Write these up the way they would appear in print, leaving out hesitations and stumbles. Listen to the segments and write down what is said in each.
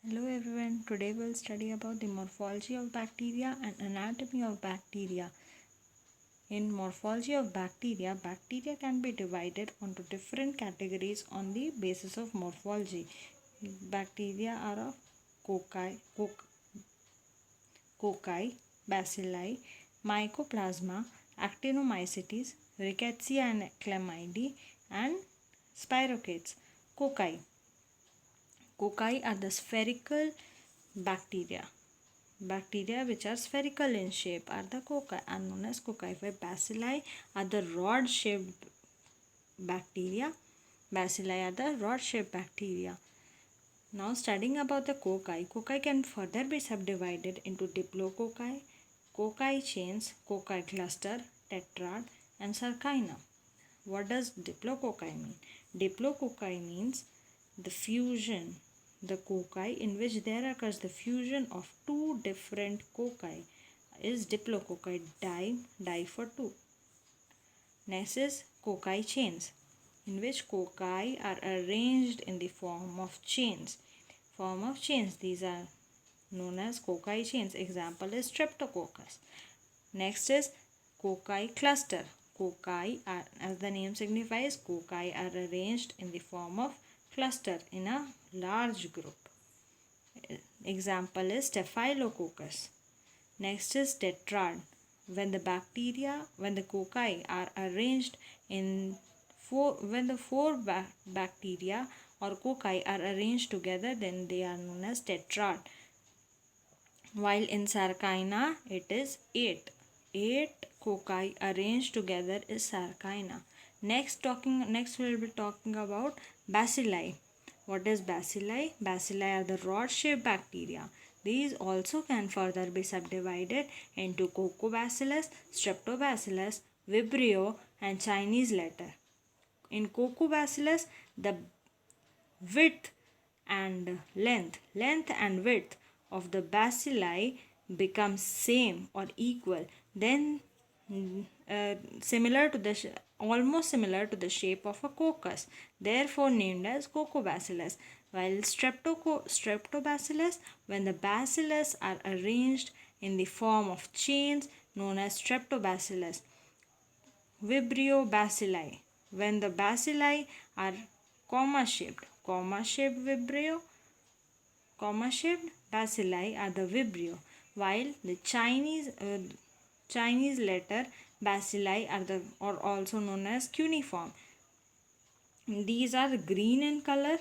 Hello everyone, today we'll study about the morphology of bacteria and anatomy of bacteria. In morphology of bacteria, bacteria can be divided onto different categories on the basis of morphology. Bacteria are of cocci, bacilli, mycoplasma, actinomycetes, rickettsia and chlamydia, and spirochetes. Cocci. Cocci are the spherical bacteria. Bacteria which are spherical in shape are the cocci, are known as cocci. Where bacilli are the rod-shaped bacteria. Bacilli are the rod-shaped bacteria. Now studying about the cocci. Cocci can further be subdivided into diplococci, cocci chains, cocci cluster, tetrad, and sarcina. What does diplococci mean? Diplococci means the fusion, the cocci in which there occurs the fusion of two different cocci is diplococci, di for two. Next is cocci chains, in which cocci are arranged in the form of chains. These are known as cocci chains. Example is streptococcus. Next is cocci cluster. Cocci are, as the name signifies, cocci are arranged in the form of cluster in a large group. Example is staphylococcus. Next is tetrad. When the cocci are arranged in when the four bacteria or cocci are arranged together, then they are known as tetrad. While in sarcina, it is 8. 8 cocci arranged together is sarcina. Next we'll be talking about bacilli. What is bacilli? Bacilli are the rod-shaped bacteria. These also can further be subdivided into Coccobacillus, Streptobacillus, Vibrio, and Chinese letter. In Coccobacillus, the width length and width of the bacilli become same or equal, then almost similar to the shape of a coccus, therefore named as Coccobacillus. While streptobacillus, when the bacillus are arranged in the form of chains, known as streptobacillus. Vibrio bacilli, when the bacilli are comma-shaped vibrio, comma-shaped bacilli are the vibrio, while the Chinese letter bacilli are also known as cuneiform. These are green in color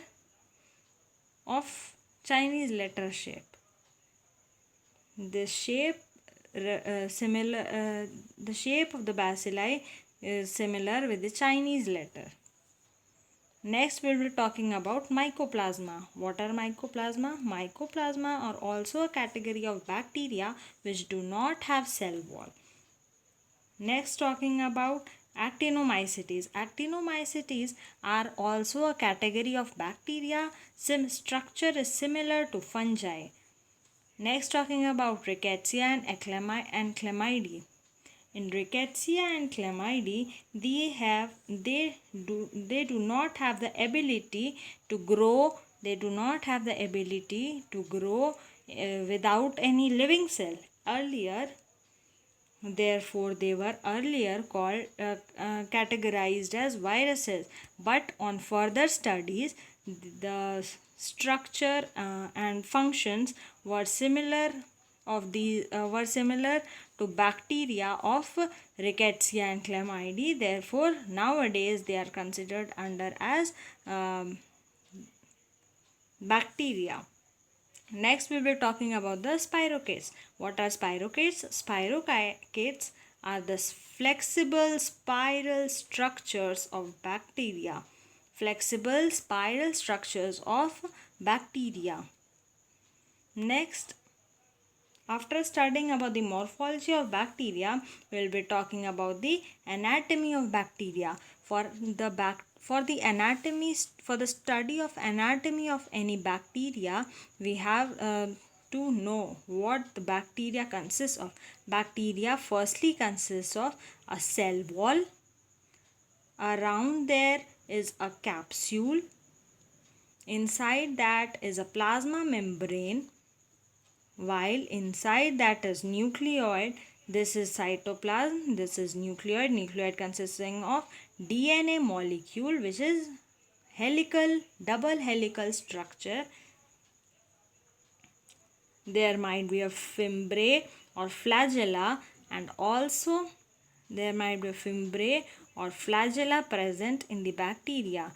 of Chinese letter shape. The shape the shape of the bacilli is similar with the Chinese letter. Next, we will be talking about mycoplasma. What are mycoplasma? Mycoplasma are also a category of bacteria which do not have cell wall. Next, talking about actinomycetes. Actinomycetes are also a category of bacteria. Structure is similar to fungi. Next, talking about rickettsia and chlamydia. In rickettsia and chlamydia, they do not have the ability to grow. They do not have the ability to grow without any living cell. Therefore, they were earlier called categorized as viruses. But on further studies, the structure and functions were similar to bacteria of rickettsia and chlamydia. Therefore, nowadays they are considered under as bacteria. Next, we will be talking about the spirochetes. What are spirochetes? Spirochetes are the flexible spiral structures of bacteria. Flexible spiral structures of bacteria. Next, after studying about the morphology of bacteria, we will be talking about the anatomy of bacteria. For the study of anatomy of any bacteria, we have to know what the bacteria consists of. Bacteria firstly consists of a cell wall. Around there is a capsule. Inside that is a plasma membrane, while inside that is nucleoid. This is cytoplasm, this is nucleoid consisting of DNA molecule, which is double helical structure. There might be a fimbriae or flagella, and also there might be a fimbriae or flagella present in the bacteria.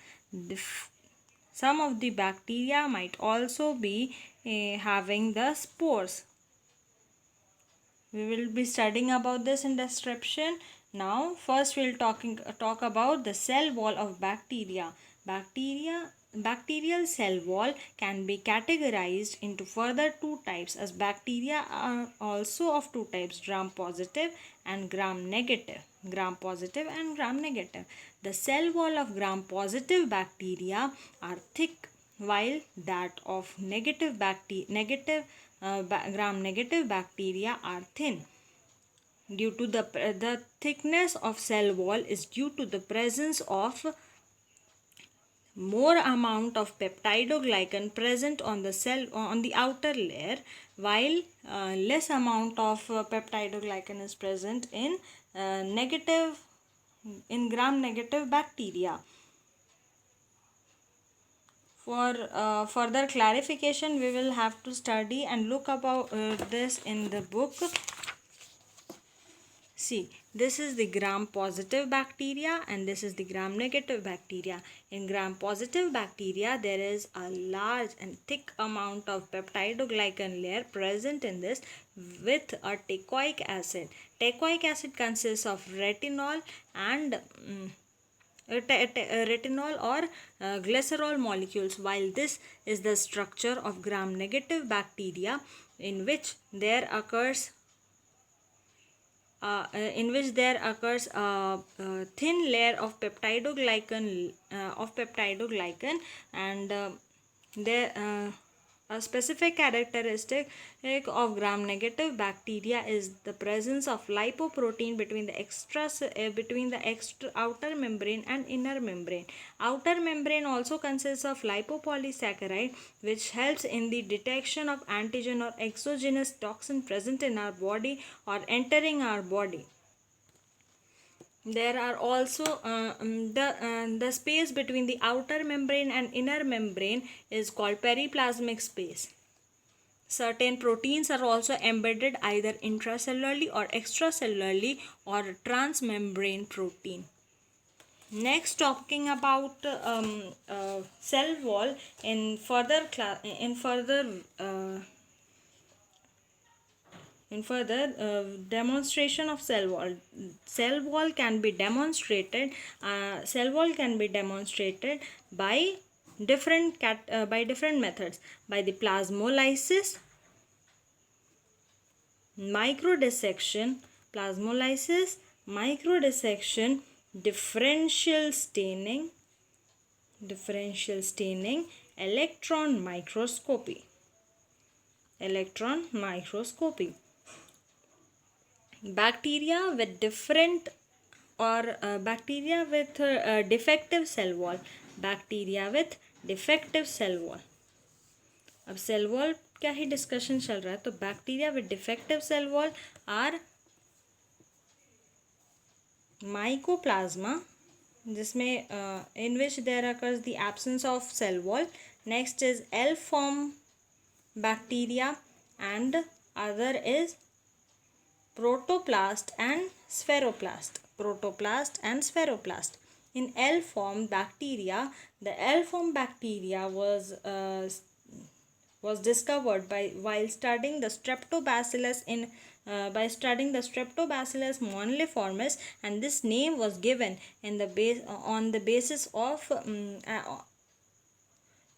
Some of the bacteria might also be having the spores. We will be studying about this in description. Now first we'll talk about the cell wall of bacteria. Bacterial cell wall can be categorized into further two types, as bacteria are also of two types, gram positive and gram negative. The cell wall of gram positive bacteria are thick, while that of gram negative bacteria are thin. Due to the thickness of cell wall is due to the presence of more amount of peptidoglycan present on the outer layer, while less amount of peptidoglycan is present in gram negative bacteria. For further clarification, we will have to study and look about this in the book. See, this is the gram positive bacteria and this is the gram negative bacteria. In gram positive bacteria, there is a large and thick amount of peptidoglycan layer present in this with a teichoic acid. Teichoic acid consists of retinol and retinol or glycerol molecules, while this is the structure of gram negative bacteria, in which there occurs a thin layer of peptidoglycan and a specific characteristic of gram negative bacteria is the presence of lipoprotein between the outer membrane and inner membrane. Outer membrane also consists of lipopolysaccharide, which helps in the detection of antigen or exogenous toxin present in our body or entering our body. There are also the space between the outer membrane and inner membrane is called periplasmic space. Certain proteins are also embedded either intracellularly or extracellularly, or transmembrane protein. Next, talking about cell wall in further demonstration of cell wall. Cell wall can be demonstrated by different methods: by the plasmolysis, microdissection, differential staining, electron microscopy. Bacteria with defective cell wall. अब cell wall क्या ही discussion चल रहा है, तो bacteria with defective cell wall are mycoplasma, जिसमें in which there occurs the absence of cell wall. Next is L form bacteria and other is protoplast and spheroplast. In L form bacteria, the L form bacteria was discovered while studying the streptobacillus moniliformis, and this name was given on the basis of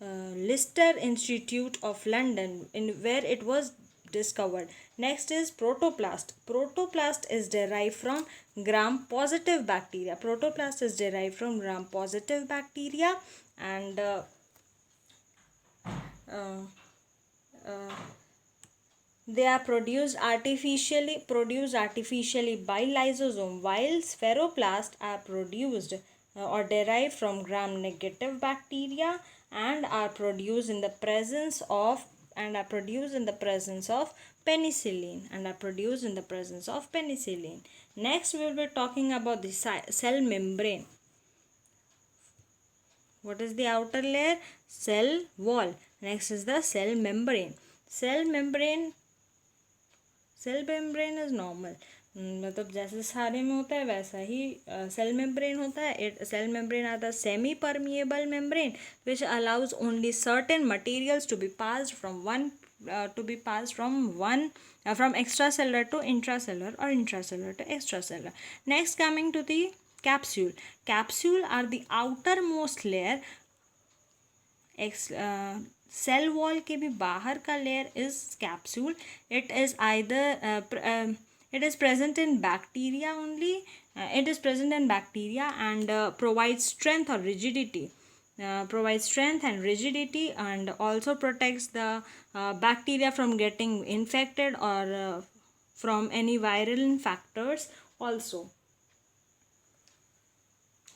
Lister Institute of London, where it was discovered. Next is protoplast. Protoplast is derived from gram positive bacteria. And they are produced artificially by lysosome, while spheroplasts are produced or derived from gram negative bacteria, and are produced in the presence of penicillin. Next we will be talking about the cell membrane. What is the outer layer? Cell wall. Next is the cell membrane. Cell membrane is normal, मतलब जैसे सारे में होता है वैसा ही cell membrane होता है. Cell membrane are the semi permeable membrane which allows only certain materials to be passed from extracellular to intracellular or intracellular to extracellular. Next, coming to the capsule. Capsule are the outermost layer. Cell wall के भी बाहर का layer is capsule. It is present in bacteria only. It is present in bacteria and provides strength and rigidity, and also protects the bacteria from getting infected or from any viral factors also.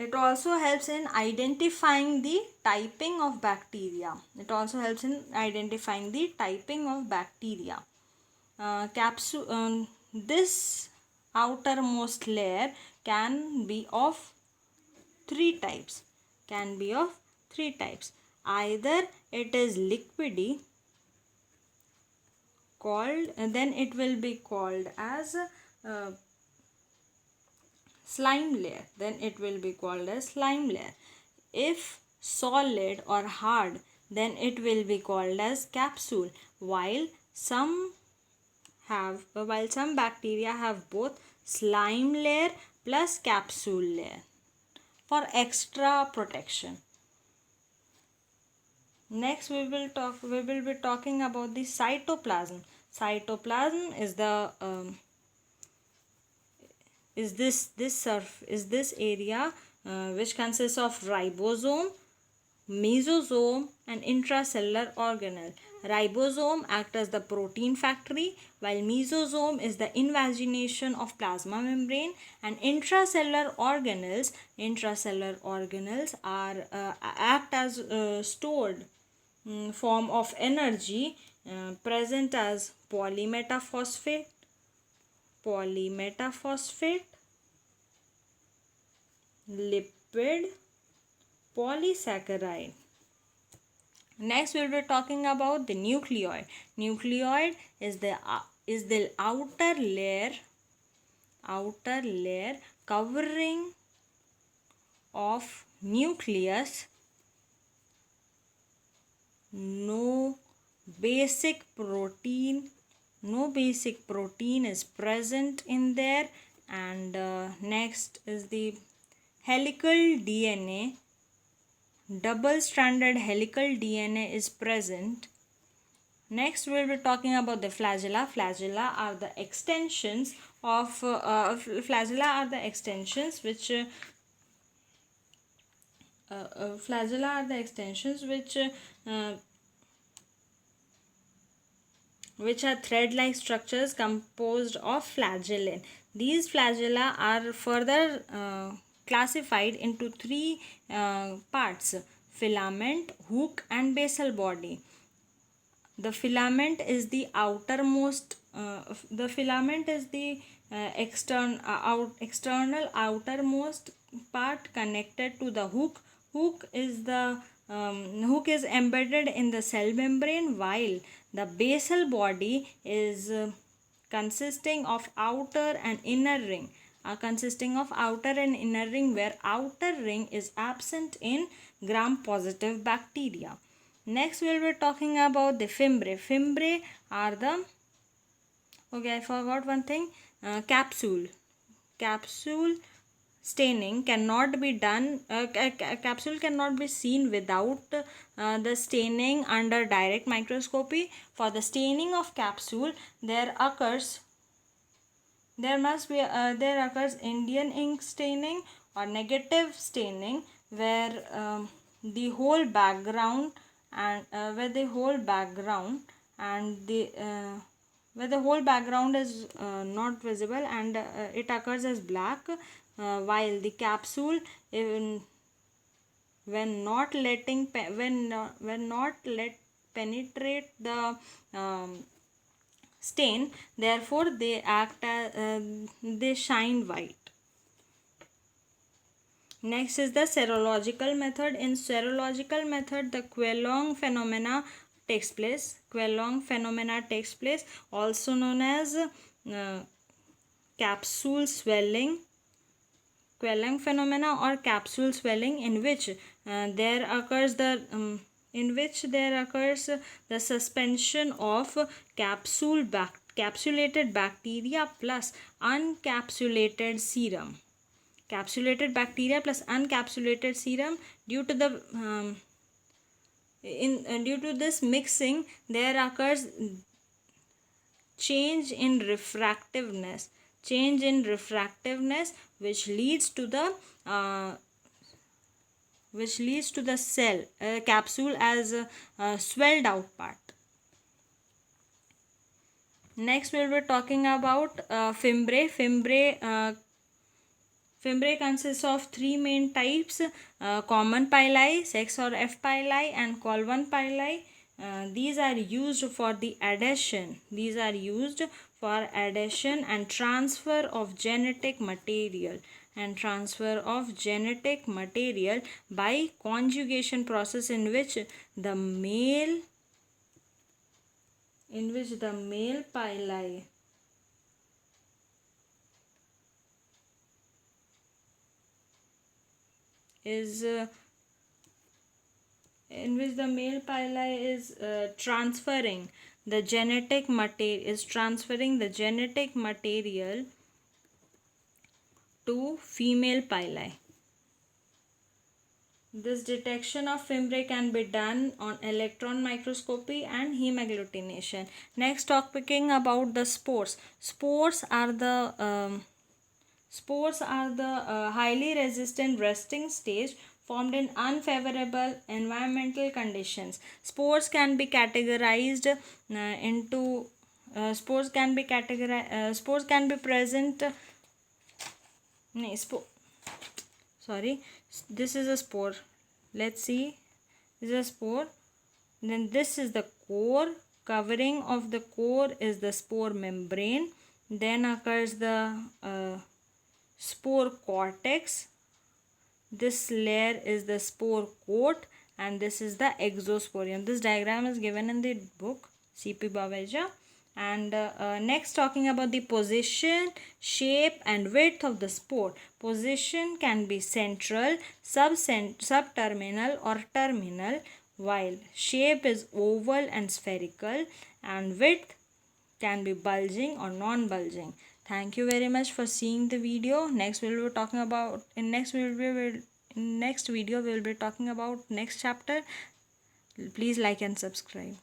It also helps in identifying the typing of bacteria. This outermost layer can be of three types. Either it is liquidy, then it will be called as slime layer. If solid or hard, then it will be called as capsule. While some bacteria have both slime layer plus capsule layer for extra protection. Next we will be talking about the cytoplasm. Cytoplasm is this area which consists of ribosome, mesosome and intracellular organelle. Ribosome acts as the protein factory, while mesosome is the invagination of plasma membrane, and intracellular organelles are act as stored form of energy present as polymetaphosphate, lipid, polysaccharide. Next we will be talking about the nucleoid. Nucleoid is the outer layer covering of nucleus. No basic protein is present in there. And next is the helical DNA. Double-stranded helical DNA is present. Next we will be talking about the flagella. Flagella are the extensions which are thread-like structures composed of flagellin. These flagella are further classified into three parts: filament, hook and basal body. The filament is the outermost external outermost part connected to the hook. Hook is embedded in the cell membrane, while the basal body is consisting of outer and inner ring. Where outer ring is absent in gram-positive bacteria. Next we will be talking about the fimbriae. Fimbriae are the, okay, I forgot one thing, capsule staining cannot be done. Capsule cannot be seen without the staining under direct microscopy. For the staining of capsule, there occurs Indian ink staining or negative staining, where the whole background is not visible, and it occurs as black, while the capsule when not let penetrate the stain, therefore they act as they shine white. Next is the serological method. In serological method, the Quellong phenomena takes place. Quellong phenomena takes place, also known as capsule swelling, Quellong phenomena or capsule swelling, in which there occurs the suspension of capsulated bacteria plus uncapsulated serum. Capsulated bacteria plus uncapsulated serum. Due to the due to this mixing, there occurs change in refractiveness, which leads to the cell capsule as a swelled out part. Next we will be talking about fimbriae. Fimbriae consists of three main types: common pili, sex or F pili, and colon pili. These are used for adhesion and transfer of genetic material by conjugation process, in which the male pili is transferring the genetic material to female pili. This detection of fimbriae can be done on electron microscopy and hemagglutination. Next, talking about the spores. Spores are the highly resistant resting stage formed in unfavorable environmental conditions. Spores can be present. This is a spore. Let's see. This is a spore. Then this is the core. Covering of the core is the spore membrane. Then occurs the spore cortex. This layer is the spore coat, and this is the exosporium. This diagram is given in the book C.P. Baweja. And next, talking about the position, shape and width of the spore. Position can be central, subterminal or terminal, while shape is oval and spherical, and width can be bulging or non-bulging. Thank you very much for seeing the video. Next we will be talking about next video we will be talking about next chapter. Please like and subscribe.